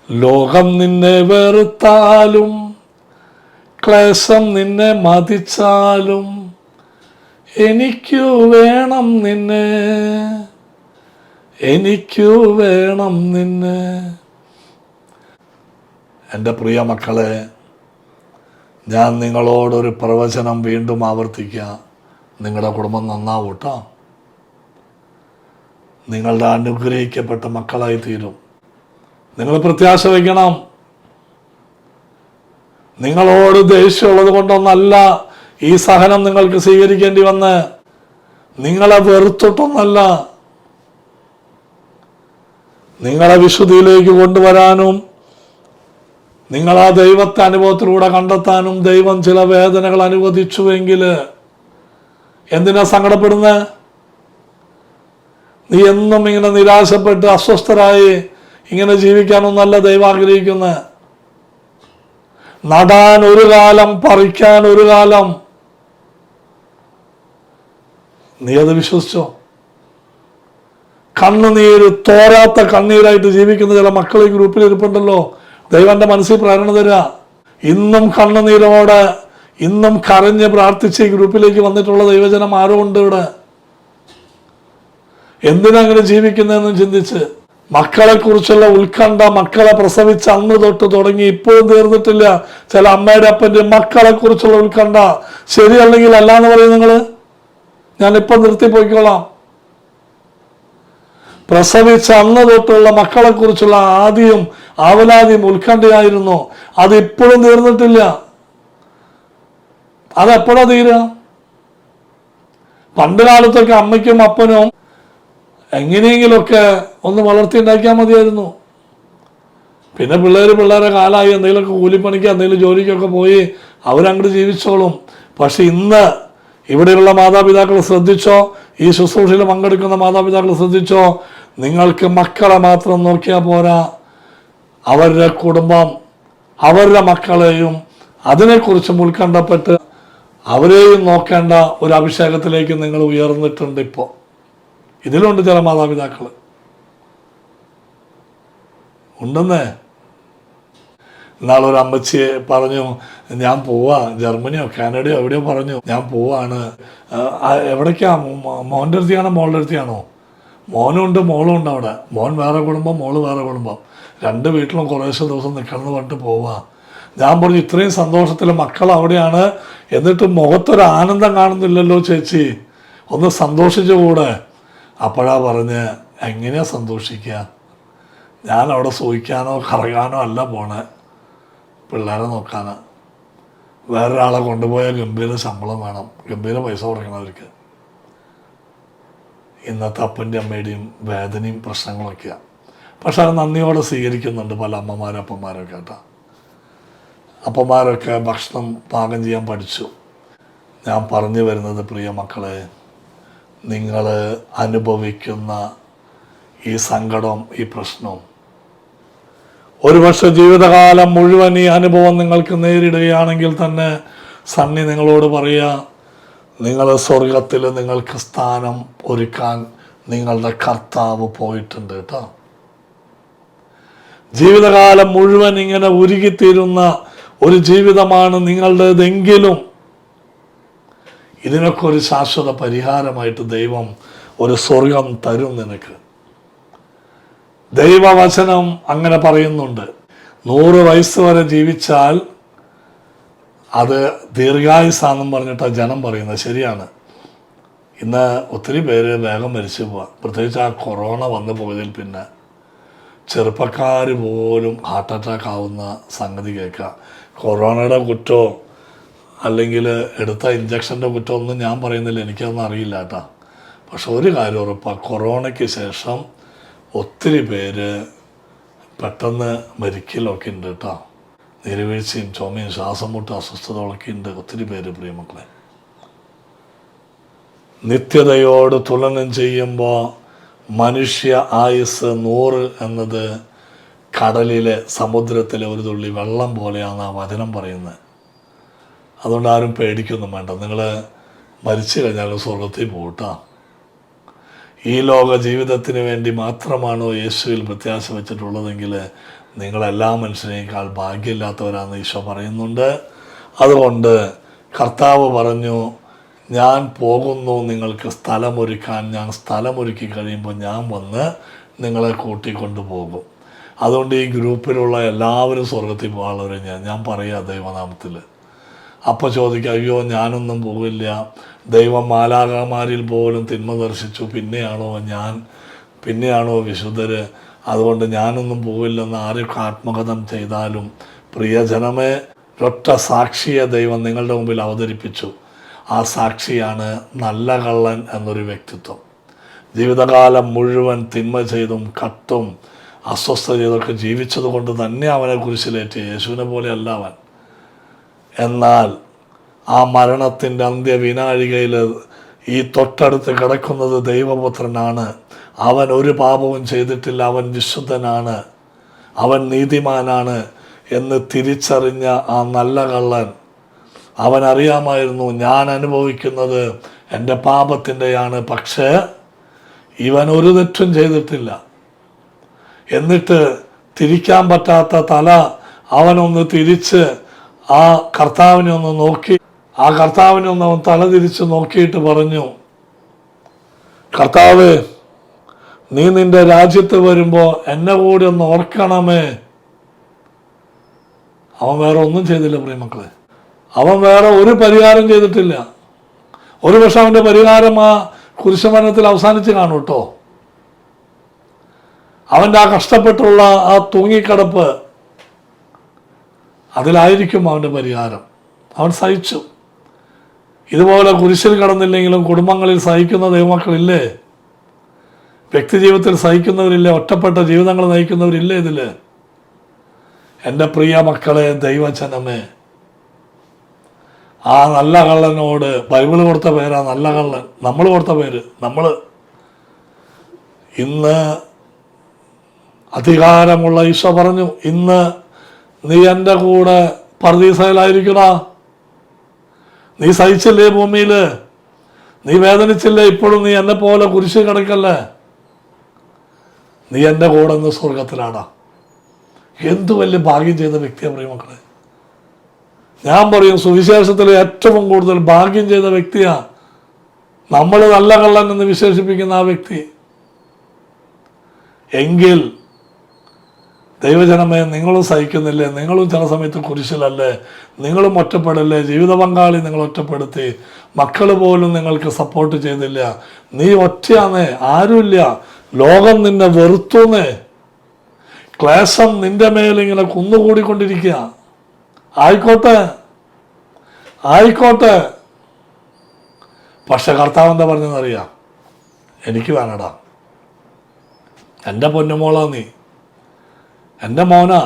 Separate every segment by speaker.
Speaker 1: ലോകം നിന്നെ വെറുത്താലും ക്ലേശം നിന്നെ മതിച്ചാലും എനിക്കു വേണം നിന്നെ, എനിക്കു വേണം നിന്നെ. എൻ്റെ പ്രിയ മക്കളെ, ഞാൻ നിങ്ങളോടൊരു പ്രവചനം വീണ്ടും ആവർത്തിക്കുക. നിങ്ങളുടെ കുടുംബം നന്നാവും കേട്ടോ. നിങ്ങളുടെ അനുഗ്രഹിക്കപ്പെട്ട മക്കളായി തീരും. നിങ്ങൾ പ്രത്യാശ വയ്ക്കണം. നിങ്ങളോട് ദേഷ്യമുള്ളത് കൊണ്ടൊന്നല്ല ഈ സഹനം നിങ്ങൾക്ക് സ്വീകരിക്കേണ്ടി വന്ന്, നിങ്ങളെ വെറുത്തിട്ടൊന്നല്ല. നിങ്ങളെ വിശുദ്ധിയിലേക്ക് കൊണ്ടുവരാനും നിങ്ങളാ ദൈവത്തെ അനുഭവത്തിലൂടെ കണ്ടെത്താനും ദൈവം ചില വേദനകൾ അനുവദിച്ചുവെങ്കിൽ എന്തിനാ സങ്കടപ്പെടുന്നത്? നീ എന്നും ഇങ്ങനെ നിരാശപ്പെട്ട് അസ്വസ്ഥരായി ഇങ്ങനെ ജീവിക്കാനൊന്നല്ല ദൈവം ആഗ്രഹിക്കുന്നത്. നടാൻ ഒരു കാലം, പറിക്കാൻ ഒരു കാലം. നീ അത് വിശ്വസിച്ചോ? കണ്ണുനീര് തോരാത്ത കണ്ണീരായിട്ട് ജീവിക്കുന്ന ചില മക്കൾ ഈ ഗ്രൂപ്പിൽ ഇരിപ്പുണ്ടല്ലോ. ദൈവന്റെ മനസ്സിൽ പ്രേരണ തരിക. ഇന്നും കണ്ണുനീരോടെ, ഇന്നും കരഞ്ഞ് പ്രാർത്ഥിച്ച് ഈ ഗ്രൂപ്പിലേക്ക് വന്നിട്ടുള്ള ദൈവജനം ആരോ ഉണ്ട് ഇവിടെ. എന്തിനാ അങ്ങനെ ജീവിക്കുന്നതെന്നും ചിന്തിച്ച്, മക്കളെ കുറിച്ചുള്ള ഉത്കണ്ഠ, മക്കളെ പ്രസവിച്ച് അന്ന് തൊട്ട് തുടങ്ങി ഇപ്പോഴും തീർന്നിട്ടില്ല. ചില അമ്മയുടെ അപ്പൻ്റെ മക്കളെ കുറിച്ചുള്ള ഉത്കണ്ഠ. ശരിയല്ലെങ്കിൽ അല്ല എന്ന് പറയും നിങ്ങൾ. ഞാനിപ്പം നിർത്തിപ്പോയിക്കോളാം. പ്രസവിച്ച അന്ന് തൊട്ടുള്ള മക്കളെ കുറിച്ചുള്ള ആദിയും ആവലാതിയും ഉത്കണ്ഠയായിരുന്നു. അത് ഇപ്പോഴും തീർന്നിട്ടില്ല. അതെപ്പോഴാ തീരുക? പണ്ട് കാലത്തൊക്കെ അമ്മയ്ക്കും അപ്പനും എങ്ങനെയെങ്കിലുമൊക്കെ ഒന്ന് വളർത്തിയുണ്ടാക്കിയാൽ മതിയായിരുന്നു. പിന്നെ പിള്ളേരെ കാലമായി എന്തെങ്കിലുമൊക്കെ കൂലിപ്പണിക്ക് എന്തെങ്കിലും ജോലിക്കൊക്കെ പോയി അവരങ്ങോട്ട് ജീവിച്ചോളും. പക്ഷെ ഇന്ന് ഇവിടെയുള്ള മാതാപിതാക്കൾ ശ്രദ്ധിച്ചോ, ഈ ശുശ്രൂഷയിൽ പങ്കെടുക്കുന്ന മാതാപിതാക്കൾ ശ്രദ്ധിച്ചോ, നിങ്ങൾക്ക് മക്കളെ മാത്രം നോക്കിയാൽ പോരാ, അവരുടെ കുടുംബം, അവരുടെ മക്കളെയും അതിനെക്കുറിച്ച് ഉത്കണ്ഠപ്പെട്ട് അവരെയും നോക്കേണ്ട ഒരു അഭിഷേകത്തിലേക്ക് നിങ്ങൾ ഉയർന്നിട്ടുണ്ട്. ഇപ്പോൾ ഇതിലുണ്ട് ചില മാതാപിതാക്കൾ ഉണ്ടെന്നേ. ഇന്നാളൊരു അമ്മച്ചിയെ പറഞ്ഞു, ഞാൻ പോവാ, ജർമ്മനിയോ കാനഡയോ എവിടെയോ പറഞ്ഞു, ഞാൻ പോവാണ്. എവിടേക്കാ? മോൻ്റെ അടുത്തിയാണോ മോളുടെ അടുത്തിയാണോ? മോനും ഉണ്ട് മോളും ഉണ്ട് അവിടെ. മോൻ വേറെ കുടുംബം, മോള് വേറെ കുടുംബം. രണ്ട് വീട്ടിലും കുറേശ്ശെ ദിവസം നിൽക്കണമെന്ന് പറഞ്ഞിട്ട് പോവാ. ഞാൻ പറഞ്ഞു, ഇത്രയും സന്തോഷത്തിൽ മക്കൾ അവിടെയാണ്, എന്നിട്ട് മുഖത്തൊരു ആനന്ദം കാണുന്നില്ലല്ലോ ചേച്ചി, ഒന്ന് സന്തോഷിച്ചുകൂടെ? അപ്പോഴാ പറഞ്ഞ്, എങ്ങനെയാ സന്തോഷിക്കുക? ഞാൻ അവിടെ സൂഹിക്കാനോ കറങ്ങാനോ അല്ല പോണേ, പിള്ളേരെ നോക്കാനാ. വേറൊരാളെ കൊണ്ടുപോയാൽ ഗംഭീര ശമ്പളം വേണം, ഗംഭീര പൈസ കൊടുക്കണം അവർക്ക്. ഇന്നത്തെ അപ്പൻ്റെ അമ്മയുടെയും വേദനയും പ്രശ്നങ്ങളൊക്കെയാണ്. പക്ഷെ അത് നന്ദിയോടെ സ്വീകരിക്കുന്നുണ്ട് പല അമ്മമാരും അപ്പന്മാരൊക്കെ കേട്ടോ. അപ്പന്മാരൊക്കെ ഭക്ഷണം പാകം ചെയ്യാൻ പഠിച്ചു. ഞാൻ പറഞ്ഞു വരുന്നത്, പ്രിയ മക്കളെ, നിങ്ങൾ അനുഭവിക്കുന്ന ഈ സങ്കടം, ഈ പ്രശ്നം, ഒരുപക്ഷെ ജീവിതകാലം മുഴുവൻ ഈ അനുഭവം നിങ്ങൾക്ക് നേരിടുകയാണെങ്കിൽ തന്നെ സണ്ണി നിങ്ങളോട് പറയുക, നിങ്ങൾ സ്വർഗത്തിൽ നിങ്ങൾക്ക് സ്ഥാനം ഒരുക്കാൻ നിങ്ങളുടെ കർത്താവ് പോയിട്ടുണ്ട് കേട്ടോ. ജീവിതകാലം മുഴുവൻ ഇങ്ങനെ ഉരുകിത്തീരുന്ന ഒരു ജീവിതമാണ് നിങ്ങളുടേതെങ്കിലും ഇതിനൊക്കെ ഒരു ശാശ്വത പരിഹാരമായിട്ട് ദൈവം ഒരു സ്വർഗം തരും നിനക്ക്. ദൈവവചനം അങ്ങനെ പറയുന്നുണ്ട്. 100 വയസ്സ് വരെ ജീവിച്ചാൽ അത് ദീർഘായുസാണെന്നും പറഞ്ഞിട്ടാണ് ജനം പറയുന്നത്. ശരിയാണ്. ഇന്ന് ഒത്തിരി പേര് വേഗം മരിച്ചു പോവാം. പ്രത്യേകിച്ച് ആ കൊറോണ വന്നു പോയതിൽ പിന്നെ ചെറുപ്പക്കാർ പോലും ഹാർട്ട് അറ്റാക്ക് ആവുന്ന സംഗതി കേൾക്കുക. കൊറോണയുടെ കുറ്റമോ അല്ലെങ്കിൽ എടുത്ത ഇഞ്ചക്ഷൻ്റെ കുറ്റമോ ഒന്നും ഞാൻ പറയുന്നില്ല, എനിക്കതൊന്നും അറിയില്ല കേട്ടോ. പക്ഷെ ഒരു കാര്യം ഉറപ്പാണ്, കൊറോണയ്ക്ക് ശേഷം ഒത്തിരി പേര് പെട്ടെന്ന് മരിക്കലൊക്കെ ഉണ്ട് കേട്ടോ. നീരുവീഴ്ചയും ചുമയും ശ്വാസം മുട്ടും അസ്വസ്ഥതകളൊക്കെ ഉണ്ട് ഒത്തിരി പേര്. പ്രിയമക്കളെ, നിത്യതയോട് തുലനം ചെയ്യുമ്പോൾ മനുഷ്യ ആയുസ് 100 എന്നത് കടലിലെ സമുദ്രത്തിലെ ഒരു തുള്ളി വെള്ളം പോലെയാണ് ആ വചനം പറയുന്നത്. അതുകൊണ്ട് ആരും പേടിക്കൊന്നും വേണ്ട. നിങ്ങൾ മരിച്ചു കഴിഞ്ഞാൽ സ്വർഗത്തിൽ പോകട്ടോ. ഈ ലോക ജീവിതത്തിന് വേണ്ടി മാത്രമാണോ യേശുവിൽ പ്രത്യാശ വെച്ചിട്ടുള്ളതെങ്കിൽ നിങ്ങളെല്ലാ മനുഷ്യനേക്കാൾ ഭാഗ്യമില്ലാത്തവരാണെന്ന് ഈശോ പറയുന്നുണ്ട്. അതുകൊണ്ട് കർത്താവ് പറഞ്ഞു, ഞാൻ പോകുന്നു നിങ്ങൾക്ക് സ്ഥലമൊരുക്കാൻ. ഞാൻ സ്ഥലമൊരുക്കി കഴിയുമ്പോൾ ഞാൻ വന്ന് നിങ്ങളെ കൂട്ടിക്കൊണ്ടു പോകും. അതുകൊണ്ട് ഈ ഗ്രൂപ്പിലുള്ള എല്ലാവരും സ്വർഗത്തിൽ പോകാനുള്ളവരെ ഞാൻ പറയാം ദൈവനാമത്തിൽ. അപ്പോൾ ചോദിക്കുക, അയ്യോ ഞാനൊന്നും പോകില്ല, ദൈവം മാലാഖമാരിൽ പോലും തിന്മ ദർശിച്ചു, പിന്നെയാണോ വിശുദ്ധർ, അതുകൊണ്ട് ഞാനൊന്നും പോകില്ലെന്ന് ആരൊക്കെ ആത്മകഥം ചെയ്താലും പ്രിയജനമേ, ഒറ്റ സാക്ഷിയെ ദൈവം നിങ്ങളുടെ മുമ്പിൽ അവതരിപ്പിച്ചു. ആ സാക്ഷിയാണ് നല്ല കള്ളൻ എന്നൊരു വ്യക്തിത്വം. ജീവിതകാലം മുഴുവൻ തിന്മ ചെയ്തും കട്ടും അസ്വസ്ഥത ചെയ്തൊക്കെ ജീവിച്ചത് കൊണ്ട് തന്നെ അവനെ കുരിശിലേറ്റി. യേശുവിനെ പോലെയല്ല അവൻ. എന്നാൽ ആ മരണത്തിൻ്റെ അന്ത്യവിനാഴികയിൽ ഈ തൊട്ടടുത്ത് കിടക്കുന്നത് ദൈവപുത്രനാണ്. അവൻ ഒരു പാപവും ചെയ്തിട്ടില്ല, അവൻ വിശുദ്ധനാണ്, അവൻ നീതിമാനാണ് എന്ന് തിരിച്ചറിഞ്ഞ ആ നല്ല കള്ളൻ, അവൻ അറിയാമായിരുന്നു ഞാൻ അനുഭവിക്കുന്നത് എൻ്റെ പാപത്തിൻ്റെയാണ്, പക്ഷേ ഇവൻ ഒരു തെറ്റും ചെയ്തിട്ടില്ല. എന്നിട്ട് തിരിക്കാൻ പറ്റാത്ത തല അവനൊന്ന് തിരിച്ച് ആ കർത്താവിനെ ഒന്ന് നോക്കി, ആ കർത്താവിനെ ഒന്ന് അവൻ തല തിരിച്ച് നോക്കിയിട്ട് പറഞ്ഞു, കർത്താവ്, നീ നിന്റെ രാജ്യത്ത് വരുമ്പോൾ എന്നെ കൂടി ഒന്ന് ഓർക്കണമേ. അവൻ വേറെ ഒന്നും ചെയ്തില്ല പ്രിയമക്കളെ. അവൻ വേറെ ഒരു പരിഹാരം ചെയ്തിട്ടില്ല. ഒരു പക്ഷെ അവൻ്റെ പരിഹാരം ആ കുരിശുമരണത്തിൽ അവസാനിച്ച് കാണും കേട്ടോ. അവൻ്റെ ആ കഷ്ടപ്പെട്ടുള്ള ആ തൂങ്ങിക്കിടപ്പ്, അതിലായിരിക്കും അവൻ്റെ പരിഹാരം. അവൻ സഹിച്ചു. ഇതുപോലെ കുരിശിൽ കടന്നില്ലെങ്കിലും കുടുംബങ്ങളിൽ സഹിക്കുന്ന ദൈവമക്കളില്ലേ? വ്യക്തി ജീവിതത്തിൽ സഹിക്കുന്നവരില്ലേ? ഒറ്റപ്പെട്ട ജീവിതങ്ങൾ നയിക്കുന്നവരില്ലേ ഇതിൽ? എൻ്റെ പ്രിയ മക്കളെ, ദൈവജനമേ, ആ നല്ല കള്ളനോട് ബൈബിൾ കൊടുത്ത പേരാ നല്ല കള്ളൻ. നമ്മൾ കൊടുത്ത പേര്. നമ്മൾ ഇന്ന് അധികാരമുള്ള ഈശോ പറഞ്ഞു, ഇന്ന് നീ എൻ്റെ കൂടെ പർദീസയിലായിരിക്കടാ. നീ സഹിച്ചില്ലേ ഭൂമിയിൽ? നീ വേദനിച്ചില്ലേ? ഇപ്പോഴും നീ എന്നെ പോലെ കുരിശ് കിടക്കല്ലേ? നീ എൻ്റെ കൂടെ ഇന്ന് സ്വർഗത്തിലാടാ. എന്തു വലിയ ഭാഗ്യം ചെയ്ത വ്യക്തിയാണ് പ്രിയമക്കളെ. ഞാൻ പറയും, സുവിശേഷത്തിൽ ഏറ്റവും കൂടുതൽ ഭാഗ്യം ചെയ്ത വ്യക്തിയാ നമ്മൾ നല്ല കള്ളൻ എന്ന് വിശേഷിപ്പിക്കുന്ന ആ വ്യക്തി. എങ്കിൽ ദൈവജനമേ, നിങ്ങളും സഹിക്കുന്നില്ലേ? നിങ്ങളും ചില സമയത്ത് കുരിശിലല്ലേ? നിങ്ങളും ഒറ്റപ്പെടല്ലേ? ജീവിത പങ്കാളി നിങ്ങൾ ഒറ്റപ്പെടുത്തി, മക്കൾ പോലും നിങ്ങൾക്ക് സപ്പോർട്ട് ചെയ്തില്ല, നീ ഒറ്റയാന്നേ, ആരുമില്ല, ലോകം നിന്നെ വെറുത്തുന്നേ, ക്ലേശം നിന്റെ മേലിങ്ങനെ കുന്നുകൂടിക്കൊണ്ടിരിക്കുക. ആയിക്കോട്ടെ. പക്ഷെ കർത്താവ് എന്താ പറഞ്ഞെന്നറിയാം? എനിക്ക് വേണടാ, എൻ്റെ പൊന്നുമോളാ നീ, എൻ്റെ മോനാ.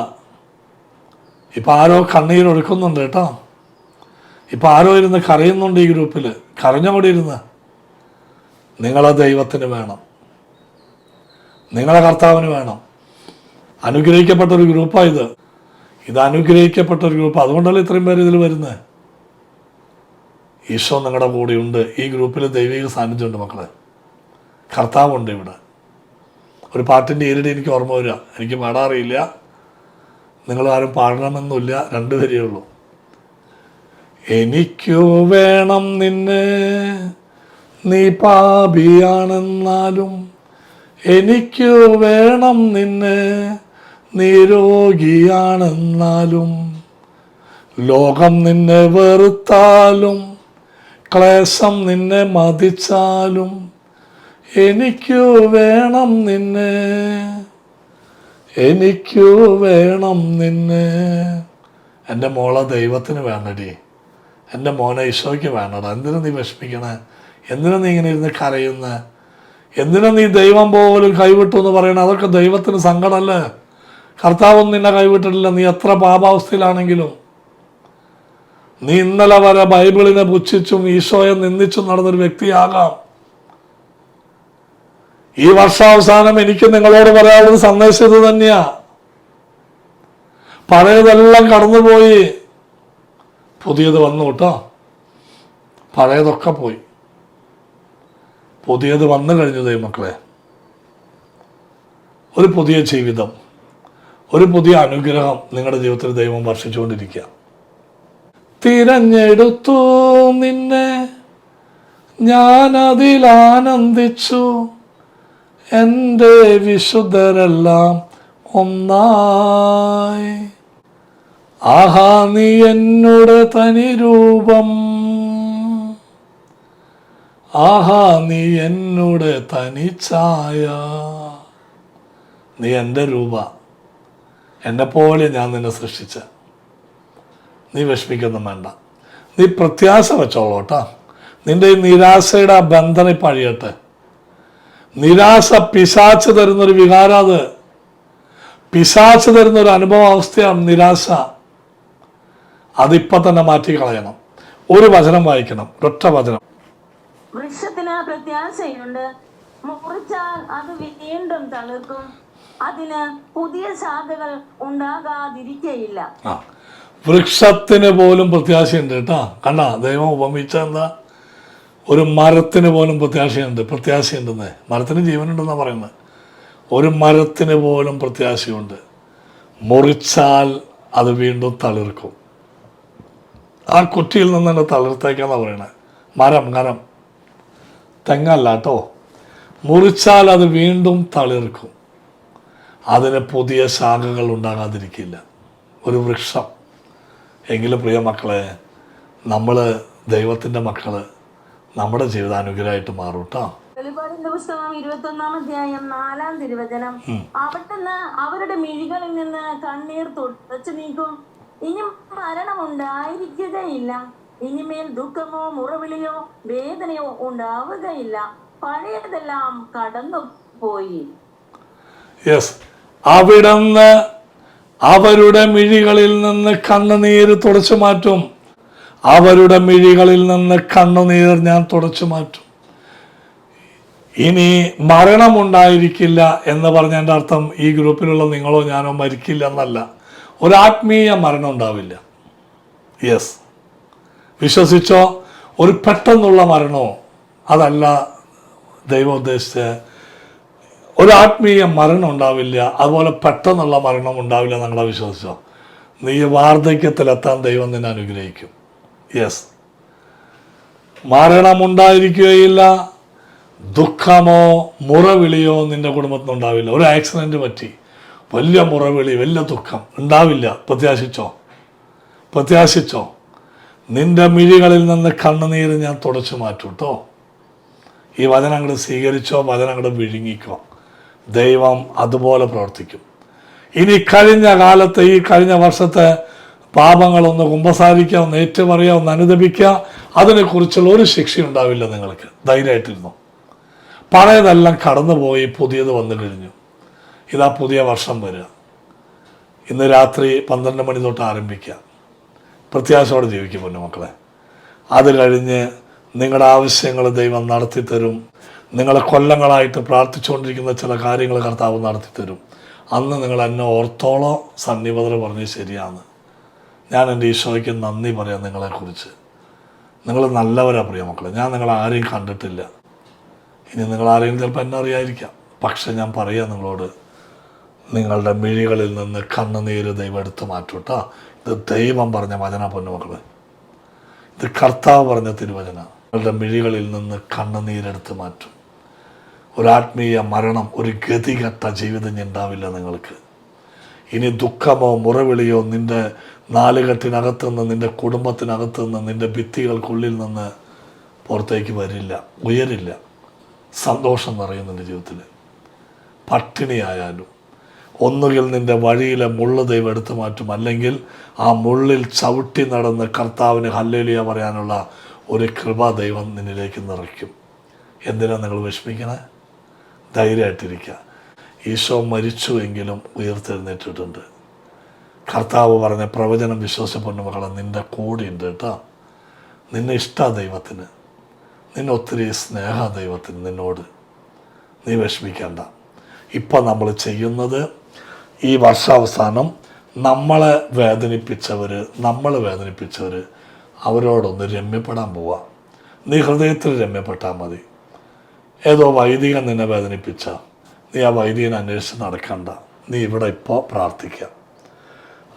Speaker 1: ഇപ്പം ആരോ കണ്ണീരൊഴുക്കുന്നുണ്ട് കേട്ടോ. ഇപ്പം ആരോ ഇരുന്ന് കരയുന്നുണ്ട് ഈ ഗ്രൂപ്പിൽ. കരഞ്ഞോടെ ഇരുന്ന്. നിങ്ങളെ ദൈവത്തിന് വേണം, നിങ്ങളെ കർത്താവിന് വേണം. അനുഗ്രഹിക്കപ്പെട്ടൊരു ഗ്രൂപ്പാണ് ഇത് അനുഗ്രഹിക്കപ്പെട്ടൊരു ഗ്രൂപ്പ്. അതുകൊണ്ടല്ലേ ഇത്രയും പേര് ഇതിൽ വരുന്നത്. ഈശോ നിങ്ങളുടെ കൂടെയുണ്ട്. ഈ ഗ്രൂപ്പിൽ ദൈവിക സാന്നിധ്യമുണ്ട് മക്കളെ. കർത്താവുണ്ട് ഇവിടെ. ഒരു പാട്ടിൻ്റെ ഈരടി എനിക്ക് ഓർമ്മ വരിക. എനിക്ക് പാടാറിയില്ല, നിങ്ങളാരും പാടണമെന്നില്ല, 2 വരിയേ ഉള്ളൂ. എനിക്കു വേണം നിന്നെ, നീ പാപിയാണെന്നാലും എനിക്കു വേണം നിന്നെ, നീ രോഗിയാണെന്നാലും ലോകം നിന്നെ വെറുത്താലും ക്ലേശം നിന്നെ മതിച്ചാലും എനിക്കു വേണം നിന്നെ, എനിക്കു വേണം നിന്നെ. എൻ്റെ മോളെ ദൈവത്തിന് വേണടി, എൻ്റെ മോനെ ഈശോയ്ക്ക് വേണടാ. എന്തിനാ നീ വിഷമിക്കണേ? എന്തിനാ നീ ഇങ്ങനെ ഇരുന്ന് കരയുന്നേ? എന്തിനാ നീ ദൈവം പോലും കൈവിട്ടു എന്ന് പറയണേ? അതൊക്കെ ദൈവത്തിന് സങ്കടമല്ലേ? കർത്താവൊന്നും നിന്നെ കൈവിട്ടിട്ടില്ല. നീ എത്ര പാപാവസ്ഥയിലാണെങ്കിലും, നീ ഇന്നലെ വരെ ബൈബിളിനെ പുച്ഛിച്ചും ഈശോയെ നിന്ദിച്ചും നടന്നൊരു വ്യക്തിയാകാം. ഈ വർഷാവസാനം എനിക്ക് നിങ്ങളോട് പറയാനുള്ളത് സന്ദേശം ഇത് തന്നെയാ. പഴയതെല്ലാം കടന്നുപോയി, പുതിയത് വന്നു കേട്ടോ. പഴയതൊക്കെ പോയി. പുതിയത് വന്നു കഴിഞ്ഞു ദൈവമക്കളെ. ഒരു പുതിയ ജീവിതം, ഒരു പുതിയ അനുഗ്രഹം നിങ്ങളുടെ ജീവിതത്തിൽ ദൈവം വർഷിച്ചുകൊണ്ടിരിക്കുക. തിരഞ്ഞെടുത്തു നിന്നെ, ഞാനതിലാനന്ദിച്ചു, എൻ്റെ വിശുദ്ധരെല്ലാം ഒന്നായി. ആഹാ നീ എന്നോട് തനി രൂപം, ആഹാ നീ എന്നോട് തനി ഛായ. നീ എൻ്റെ രൂപ, എന്നെപ്പോലെ ഞാൻ നിന്നെ സൃഷ്ടിച്ച. നീ വിഷമിക്കൊന്നും വേണ്ട, നീ പ്രത്യാശ വെച്ചോളൂ കേട്ടോ. നിന്റെ ഈ നിരാശയുടെ ആ ബന്ധനം ഇപ്പം അഴിയട്ടെ. നിരാശ പിശാച്ച് തരുന്നൊരു വികാരം, അത് പിശാച്ച് തരുന്നൊരു അനുഭവാവസ്ഥയാണ് നിരാശ. അതിപ്പം തന്നെ മാറ്റിക്കളയണം. ഒരു വചനം വായിക്കണം, ഒറ്റ വചനം.
Speaker 2: വൃക്ഷത്തിന് പ്രത്യാശയുണ്ട്, മുറിച്ചാൽ അത് വീണ്ടും തളിർക്കും, അതിന് പുതിയ ശാഖകൾ ഉണ്ടാകാതിരിക്കയില്ല.
Speaker 1: വൃക്ഷത്തിന് പോലും പ്രത്യാശയുണ്ട് കേട്ടോ. കണ്ട, ദൈവം ഉപമിച്ച എന്താ? ഒരു മരത്തിന് പോലും പ്രത്യാശയുണ്ടെന്ന്. മരത്തിന് ജീവനുണ്ടെന്നാണ് പറയുന്നത്. ഒരു മരത്തിന് പോലും പ്രത്യാശയുണ്ട്. മുറിച്ചാൽ അത് വീണ്ടും തളിർക്കും. ആ കുറ്റിയിൽ നിന്ന് തന്നെ തളിർത്തേക്കാന്നാണ് പറയണത്. മരം തെങ്ങല്ല കേട്ടോ. മുറിച്ചാൽ അത് വീണ്ടും തളിർക്കും, അതിന് പുതിയ ശാഖകൾ ഉണ്ടാകാതിരിക്കില്ല. ഒരു വൃക്ഷം. എങ്കിലും പ്രിയ മക്കളെ, നമ്മൾ ദൈവത്തിൻ്റെ മക്കൾ, നമ്മുടെ ജീവിതാനുഗ്രഹമായിട്ട് മാറും കേട്ടോ.
Speaker 2: വെളിപാടിന്റെ പുസ്തകം 21-ാം അധ്യായം 4-ാം തിരുവചനം. അവിടുന്ന് അവരുടെ മിഴികളിൽ നിന്ന് കണ്ണീർ തുടച്ചു നീക്കും, ഇനി മരണമുണ്ടായിരിക്കുകയില്ല, ഇനിമേൽ ദുഃഖമോ മുറവിളിയോ വേദനയോ ഉണ്ടാവുകയില്ല, പഴയതെല്ലാം കടന്നു പോയി.
Speaker 1: യെസ്, അവിടുന്ന് അവരുടെ മിഴികളിൽ നിന്ന് കണ്ണുനീര് തുടച്ചു മാറ്റും. അവരുടെ മിഴികളിൽ നിന്ന് കണ്ണുനീർ ഞാൻ തുടച്ചു മാറ്റും. ഇനി മരണമുണ്ടായിരിക്കില്ല എന്ന് പറഞ്ഞതിൻ്റെ അർത്ഥം ഈ ഗ്രൂപ്പിലുള്ള നിങ്ങളോ ഞാനോ മരിക്കില്ല എന്നല്ല. ഒരാത്മീയ മരണം ഉണ്ടാവില്ല. യെസ്, വിശ്വസിച്ചോ. ഒരു പെട്ടെന്നുള്ള മരണമോ അതല്ല ദൈവം ഉദ്ദേശിച്ച. ഒരു ആത്മീയ മരണം ഉണ്ടാവില്ല, അതുപോലെ പെട്ടെന്നുള്ള മരണം ഉണ്ടാവില്ല. നിങ്ങളെ വിശ്വസിച്ചോ. നീ വാർദ്ധക്യത്തിലെത്താൻ ദൈവം നിന്നെ അനുഗ്രഹിക്കും. യെസ്, മരണമുണ്ടായിരിക്കുകയില്ല, ദുഃഖമോ മുറവിളിയോ നിന്റെ കുടുംബത്തിനുണ്ടാവില്ല. ഒരു ആക്സിഡൻറ്റ് പറ്റി വലിയ മുറവിളി, വലിയ ദുഃഖം ഉണ്ടാവില്ല. പ്രത്യാശിച്ചോ. നിന്റെ മിഴികളിൽ നിന്ന് കണ്ണുനീര് ഞാൻ തുടച്ചു മാറ്റും കേട്ടോ. ഈ വചനം അങ്ങോട്ട് സ്വീകരിച്ചോ, വചനം അങ്ങോട്ട് വിഴുങ്ങിക്കോ. ദൈവം അതുപോലെ പ്രവർത്തിക്കും. ഇനി കഴിഞ്ഞ കാലത്തെ, ഈ കഴിഞ്ഞ വർഷത്തെ പാപങ്ങളൊന്ന് കുമ്പസാരിക്കുക, ഒന്ന് ഏറ്റുപറയുക, ഒന്ന് അനുദപിക്കുക. അതിനെക്കുറിച്ചുള്ള ഒരു ശിക്ഷ ഉണ്ടാവില്ല നിങ്ങൾക്ക്. ധൈര്യമായിട്ടിരുന്നു. പഴയതെല്ലാം കടന്നുപോയി, പുതിയത് വന്നു കഴിഞ്ഞു. ഇതാ പുതിയ വർഷം വരിക. ഇന്ന് രാത്രി 12 മണി തൊട്ട് ആരംഭിക്കുക. പ്രത്യാശയോടെ ജീവിക്കും പൊന്നുമക്കളെ. അത് കഴിഞ്ഞ് നിങ്ങളുടെ ആവശ്യങ്ങൾ ദൈവം നടത്തിത്തരും. നിങ്ങളെ കൊല്ലങ്ങളായിട്ട് പ്രാർത്ഥിച്ചുകൊണ്ടിരിക്കുന്ന ചില കാര്യങ്ങൾ കർത്താവ് നടത്തിത്തരും. അന്ന് നിങ്ങൾ എന്നെ ഓർത്തോളോ സന്നിപതർ പറഞ്ഞ് ശരിയാണ്. ഞാൻ എൻ്റെ ഈശോയ്ക്ക് നന്ദി പറയാം നിങ്ങളെക്കുറിച്ച്. നിങ്ങൾ നല്ലവരാണ് പ്രിയ മക്കളെ. ഞാൻ നിങ്ങളാരെയും കണ്ടിട്ടില്ല. ഇനി നിങ്ങളാരെയും ചിലപ്പോൾ എന്നെ അറിയാതിരിക്കാം. പക്ഷെ ഞാൻ പറയാം നിങ്ങളോട്, നിങ്ങളുടെ മിഴികളിൽ നിന്ന് കണ്ണുനീര് ദൈവം എടുത്തു മാറ്റും കേട്ടോ. ഇത് ദൈവം പറഞ്ഞ വചന പൊന്നുമക്കളെ. ഇത് കർത്താവ് പറഞ്ഞ തിരുവചന. നിങ്ങളുടെ മിഴികളിൽ നിന്ന് കണ്ണുനീരെടുത്ത് മാറ്റും. ഒരാത്മീയ മരണം, ഒരു ഗതികെട്ട ജീവിതം ഉണ്ടാവില്ല നിങ്ങൾക്ക്. ഇനി ദുഃഖമോ മുറവിളിയോ നിൻ്റെ നാലുകെട്ടിനകത്തുനിന്ന്, നിൻ്റെ കുടുംബത്തിനകത്തുനിന്ന്, നിൻ്റെ ഭിത്തികൾക്കുള്ളിൽ നിന്ന് പുറത്തേക്ക് വരില്ല, ഉയരില്ല. സന്തോഷം നിറയും നിൻ്റെ ജീവിതത്തിൽ. പട്ടിണിയായാലും ഒന്നുകിൽ നിൻ്റെ വഴിയിലെ മുള്ള് ദൈവം എടുത്തു മാറ്റും, അല്ലെങ്കിൽ ആ മുള്ളിൽ ചവിട്ടി നടന്ന് കർത്താവിന് ഹല്ലേലൂയ പറയാനുള്ള ഒരു കൃപ ദൈവം നിന്നിലേക്ക് നിറയ്ക്കും. എന്തിനാണ് നിങ്ങൾ വിഷമിക്കണേ? ധൈര്യമായിട്ടിരിക്കുക. ഈശോ മരിച്ചുവെങ്കിലും ഉയർത്തെഴുന്നേറ്റിട്ടുണ്ട്. കർത്താവ് പറഞ്ഞ പ്രവചനം വിശ്വസിക്കുന്ന മക്കളെ, നിൻ്റെ കൂടെയുണ്ട് കേട്ടോ. നിന്നെ ഇഷ്ടമാണ് ദൈവത്തിന്, നിന്നെ ഒത്തിരി സ്നേഹ ദൈവത്തിന് നിന്നോട്. നീ വിഷമിക്കണ്ട. ഇപ്പം നമ്മൾ ചെയ്യുന്നത്, ഈ വർഷാവസാനം നമ്മളെ വേദനിപ്പിച്ചവർ അവരോടൊന്ന് രമ്യപ്പെടാൻ പോവുക. നീ ഹൃദയത്തിൽ രമ്യപ്പെട്ടാൽ മതി. ഏതോ വൈദികൻ നിന്നെ വേദനിപ്പിച്ച, നീ ആ വൈദികനെ അന്വേഷിച്ച് നടക്കണ്ട. നീ ഇവിടെ ഇപ്പോൾ പ്രാർത്ഥിക്കുക.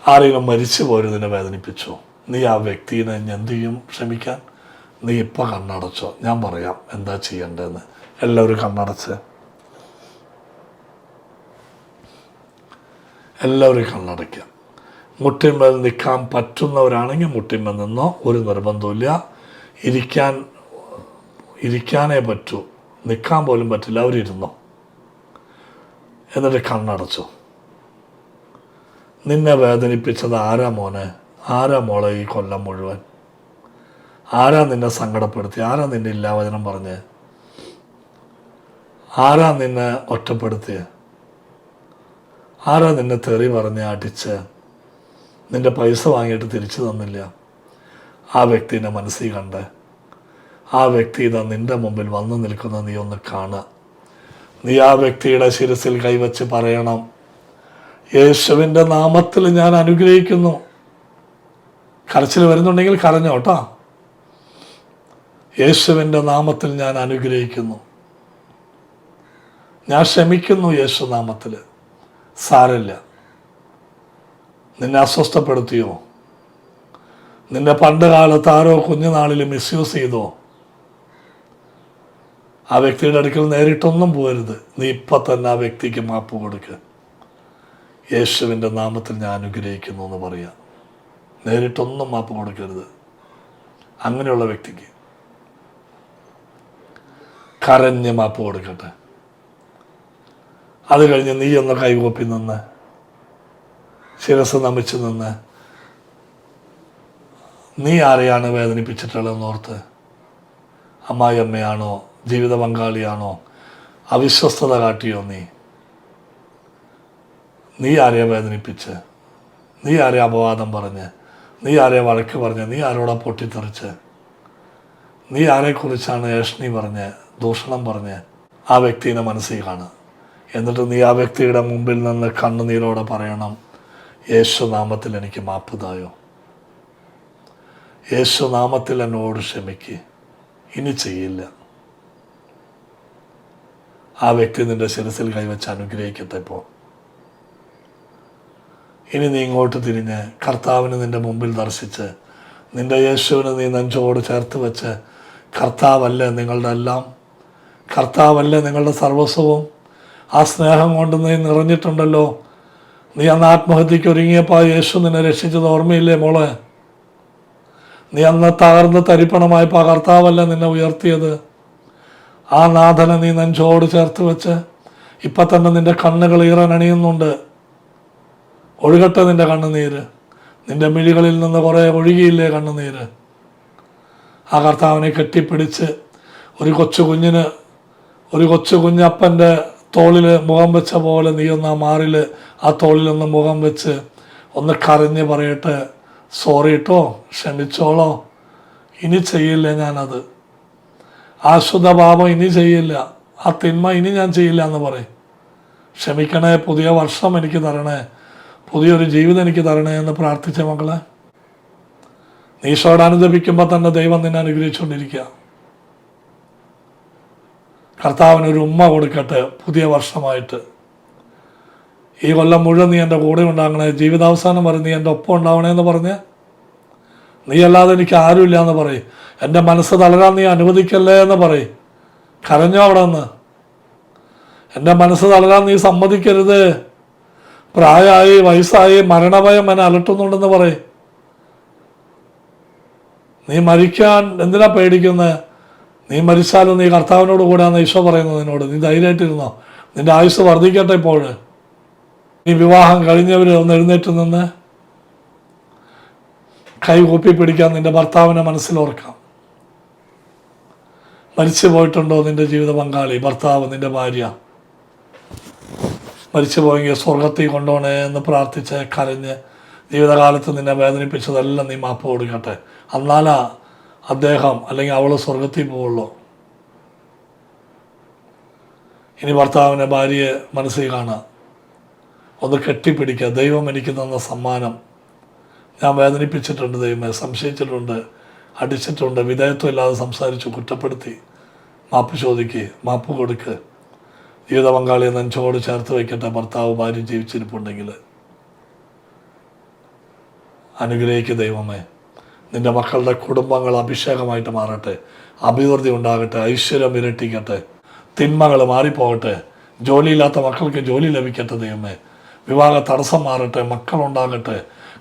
Speaker 1: ആരെങ്കിലും മരിച്ചു പോരും നിന്നെ വേദനിപ്പിച്ചോ, നീ ആ വ്യക്തിനെ എന്ത് ചെയ്യും ക്ഷമിക്കാൻ? നീ ഇപ്പോൾ കണ്ണടച്ചോ, ഞാൻ പറയാം എന്താ ചെയ്യേണ്ടതെന്ന്. എല്ലാവരും കണ്ണടച്ച്, എല്ലാവരും കണ്ണടയ്ക്കുക. മുട്ടിന്മേൽ നിൽക്കാൻ പറ്റുന്നവരാണെങ്കിൽ മുട്ടിന്മേൽ നിന്നോ, ഒരു നിർബന്ധമില്ല. ഇരിക്കാനേ പറ്റൂ, നിൽക്കാൻ പോലും പറ്റില്ല, അവരിരുന്നോ. എന്നിട്ട് കണ്ണടച്ചു. നിന്നെ വേദനിപ്പിച്ചത് ആരാ മോനെ, ആരാ മോളെ ഈ കൊല്ലം മുഴുവൻ? ആരാ നിന്നെ സങ്കടപ്പെടുത്തി? ആരാ നിന്നെ ഇല്ലാവചനം പറഞ്ഞ്? ആരാ നിന്നെ ഒറ്റപ്പെടുത്തിയ? ആരാ നിന്നെ തെറി പറഞ്ഞ് അടിച്ച് നിന്റെ പൈസ വാങ്ങിയിട്ട് തിരിച്ചു തന്നില്ല? ആ വ്യക്തിനെ മനസ്സിൽ കണ്ട്, ആ വ്യക്തി ഇതാ നിന്റെ മുമ്പിൽ വന്നു നിൽക്കുന്ന നീ ഒന്ന് കാണുക. നീ ആ വ്യക്തിയുടെ ശിരസിൽ കൈവച്ച് പറയണം, യേശുവിൻ്റെ നാമത്തിൽ ഞാൻ അനുഗ്രഹിക്കുന്നു. കരച്ചിൽ വരുന്നുണ്ടെങ്കിൽ കരഞ്ഞോട്ടാ. യേശുവിൻ്റെ നാമത്തിൽ ഞാൻ അനുഗ്രഹിക്കുന്നു, ഞാൻ ക്ഷമിക്കുന്നു യേശു നാമത്തിൽ. സാരമില്ല. നിന്നെ അസ്വസ്ഥപ്പെടുത്തിയോ? നിന്നെ പണ്ട് കാലത്ത് ആരോ കുഞ്ഞുനാളിൽ മിസ്യൂസ് ചെയ്തോ? ആ വ്യക്തിയുടെ അടുക്കൽ നേരിട്ടൊന്നും പോകരുത്. നീ ഇപ്പം തന്നെ ആ വ്യക്തിക്ക് മാപ്പ് കൊടുക്കുക. യേശുവിൻ്റെ നാമത്തിൽ ഞാൻ അനുഗ്രഹിക്കുന്നു എന്ന് പറയുക. നേരിട്ടൊന്നും മാപ്പ് കൊടുക്കരുത് അങ്ങനെയുള്ള വ്യക്തിക്ക്. കരഞ്ഞ് മാപ്പ് കൊടുക്കട്ടെ. അത് കഴിഞ്ഞ് നീ ഒന്ന് കൈകൂപ്പി നിന്ന്, ശിരസ് നമിച്ച് നിന്ന്, നീ ആരെയാണ് വേദനിപ്പിച്ചിട്ടുള്ളതെന്ന് ഓർത്ത്. അമ്മായിയമ്മയാണോ, ജീവിത പങ്കാളിയാണോ, അവിശ്വസ്തത കാട്ടിയോ? നീ ആരെയാ വേദനിപ്പിച്ച്? നീ ആരെയാ അപവാദം പറഞ്ഞ്? നീ ആരെയാ വഴക്ക് പറഞ്ഞ്? നീ ആരോടാ പൊട്ടിത്തെറിച്ച്? നീ ആരെക്കുറിച്ചാണ് ഏഷണി പറഞ്ഞ്, ദൂഷണം പറഞ്ഞ്? ആ വ്യക്തിനെ മനസ്സിൽ കാണുക. എന്നിട്ട് നീ ആ വ്യക്തിയുടെ മുമ്പിൽ നിന്ന് കണ്ണുനീരോടെ പറയണം, യേശു നാമത്തിൽ എനിക്ക് മാപ്പ് തായോ, യേശു നാമത്തിൽ എന്നോട് ക്ഷമിക്ക്, ഇനി ചെയ്യില്ല. ആ വ്യക്തി നിന്റെ ശിരസിൽ കൈവച്ച് അനുഗ്രഹിക്കട്ടെ. ഇപ്പോൾ ഇനി നീ ഇങ്ങോട്ട് തിരിഞ്ഞ് കർത്താവിന് നിന്റെ മുമ്പിൽ ദർശിച്ച്, നിന്റെ യേശുവിന് നീ നെഞ്ചോട് ചേർത്ത് വെച്ച്, കർത്താവല്ലേ നിങ്ങളുടെ എല്ലാം, കർത്താവല്ലേ നിങ്ങളുടെ സർവസ്വവും, ആ സ്നേഹം കൊണ്ട് നീ നിറഞ്ഞിട്ടുണ്ടല്ലോ. നീ അന്ന് ആത്മഹത്യക്ക് ഒരുങ്ങിയപ്പോൾ യേശു നിന്നെ രക്ഷിച്ചത് ഓർമ്മയില്ലേ മോളെ? നീ അന്ന് തകർന്ന് തരിപ്പണമായപ്പോൾ കർത്താവല്ലേ നിന്നെ ഉയർത്തിയത്? ആ നാഥനെ നീ നെഞ്ചോട് ചേർത്ത് വെച്ച് ഇപ്പം തന്നെ നിന്റെ കണ്ണുകൾ ഈറനണിയുന്നുണ്ട്. ഒഴുകട്ടെ നിന്റെ കണ്ണുനീര്. നിന്റെ മിഴികളിൽ നിന്ന് കുറേ ഒഴുകിയില്ലേ കണ്ണുനീര്? ആ കർത്താവിനെ കെട്ടിപ്പിടിച്ച് ഒരു കൊച്ചു കുഞ്ഞപ്പൻ്റെ തോളിൽ മുഖം വെച്ച പോലെ നീ ഒന്ന് ആ മാറിൽ ആ തോളിലൊന്ന് മുഖം വെച്ച് ഒന്ന് കരഞ്ഞ് പറയട്ടെ, സോറി കേട്ടോ, ക്ഷമിച്ചോളോ, ഇനി ചെയ്യില്ല ഞാനത്, ആ ശുദ്ധപാപം ഇനി ചെയ്യില്ല, ആ തിന്മ ഇനി ഞാൻ ചെയ്യില്ല എന്ന് പറയും. ക്ഷമിക്കണേ, പുതിയ വർഷം എനിക്ക് തരണേ, പുതിയൊരു ജീവിതം എനിക്ക് തരണേ എന്ന് പ്രാർത്ഥിച്ച മക്കളെ, നീ ഈശോയോട് അനുദപിക്കുമ്പോൾ തന്നെ ദൈവം നിന്നെ അനുഗ്രഹിച്ചുകൊണ്ടിരിക്കുക. കർത്താവിനൊരു ഉമ്മ കൊടുക്കട്ടെ പുതിയ വർഷമായിട്ട്. ഈ കൊല്ലം മുഴുവൻ നീ എൻ്റെ കൂടെ ഉണ്ടാകണേ, ജീവിതാവസാനം വരെ നീ എൻ്റെ ഒപ്പം ഉണ്ടാവണേ എന്ന് പറഞ്ഞ്, നീ അല്ലാതെ എനിക്ക് ആരുമില്ല എന്ന് പറയും. എൻ്റെ മനസ്സ് തളരാൻ നീ അനുവദിക്കല്ലേ എന്ന് പറയും. കരഞ്ഞോ അവിടെ നിന്ന്? എൻ്റെ മനസ്സ് തളരാൻ നീ സമ്മതിക്കരുത്. പ്രായമായി, വയസ്സായി, മരണഭയം എന്നെ അലട്ടുന്നുണ്ടെന്ന് പറയും. നീ മരിക്കാൻ എന്തിനാ പേടിക്കുന്നത്? നീ മരിച്ചാലും നീ കർത്താവിനോട് കൂടെയാണെന്ന് ഈശോ പറയുന്നത് നിന്നോട്. നീ ധൈര്യമായിട്ടിരുന്നോ, നിന്റെ ആയുസ് വർദ്ധിക്കട്ടെ. ഇപ്പോൾ നീ വിവാഹം കഴിഞ്ഞവർ ഒന്ന് എഴുന്നേറ്റ് നിന്ന് കൈ കൂപ്പി പിടിക്കാൻ നിന്റെ ഭർത്താവിനെ മനസ്സിലോർക്കാം. മരിച്ചു പോയിട്ടുണ്ടോ നിന്റെ ജീവിത പങ്കാളി, ഭർത്താവ്, നിന്റെ ഭാര്യ? മരിച്ചു പോയെങ്കിൽ സ്വർഗത്തിൽ കൊണ്ടുപോകണേ എന്ന് പ്രാർത്ഥിച്ച് കരഞ്ഞ് ജീവിതകാലത്ത് നിന്നെ വേദനിപ്പിച്ചതെല്ലാം നീ മാപ്പ് കൊടുക്കട്ടെ. എന്നാലാ അദ്ദേഹം അല്ലെങ്കിൽ അവൾ സ്വർഗത്തിൽ പോവുള്ളൂ. ഇനി ഭർത്താവിനെ, ഭാര്യയെ മനസ്സിൽ കാണുക, ഒന്ന് കെട്ടിപ്പിടിക്കുക. ദൈവം എനിക്ക് തന്ന സമ്മാനം, ഞാൻ വേദനിപ്പിച്ചിട്ടുണ്ട് ദൈവമേ, സംശയിച്ചിട്ടുണ്ട്, അടിച്ചിട്ടുണ്ട്, വിധേയത്വം ഇല്ലാതെ സംസാരിച്ചു, കുറ്റപ്പെടുത്തി. മാപ്പ് ചോദിക്ക്, മാപ്പ് കൊടുക്ക്. ജീവിത പങ്കാളിയെ നെഞ്ചോട് ചേർത്ത് വയ്ക്കട്ടെ. ഭർത്താവ് ഭാര്യ ജീവിച്ചിരിപ്പുണ്ടെങ്കിൽ അനുഗ്രഹിക്കുക ദൈവമേ. നിന്റെ മക്കളുടെ കുടുംബങ്ങൾ അഭിഷേകമായിട്ട് മാറട്ടെ, അഭിവൃദ്ധി ഉണ്ടാകട്ടെ, ഐശ്വര്യം ഇരട്ടിക്കട്ടെ, തിന്മകൾ മാറിപ്പോകട്ടെ, ജോലിയില്ലാത്ത മക്കൾക്ക് ജോലി ലഭിക്കട്ടെ ദൈവമേ. വിവാഹ തടസ്സം മാറട്ടെ, മക്കളുണ്ടാകട്ടെ.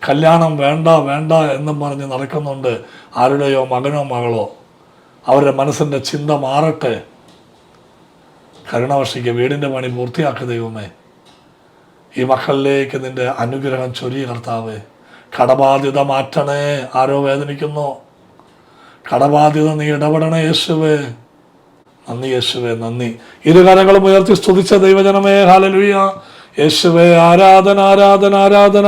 Speaker 1: കല്യാണം വേണ്ട വേണ്ട എന്നും പറഞ്ഞ് നടക്കുന്നുണ്ട് ആരുടെയോ മകനോ മകളോ, അവരുടെ മനസ്സിൻ്റെ ചിന്ത മാറട്ടെ. കരുണവർഷിക്ക് വീടിൻ്റെ പണി പൂർത്തിയാക്കുക ദൈവമേ. ഈ മക്കളിലേക്ക് നിന്റെ അനുഗ്രഹം ചൊരിയ കർത്താവേ. കടബാധ്യത മാറ്റണേ. ആരോ വേദനിക്കുന്നു, കടബാധ്യത നീ ഇടപെടണേ യേശുവേ. നന്ദി യേശുവേ, നന്ദി. ഇരുകരങ്ങളും ഉയർത്തി സ്തുതിച്ച ദൈവജനമേ, ഹല്ലേലൂയ. യേശുവേ, ആരാധന ആരാധന ആരാധന.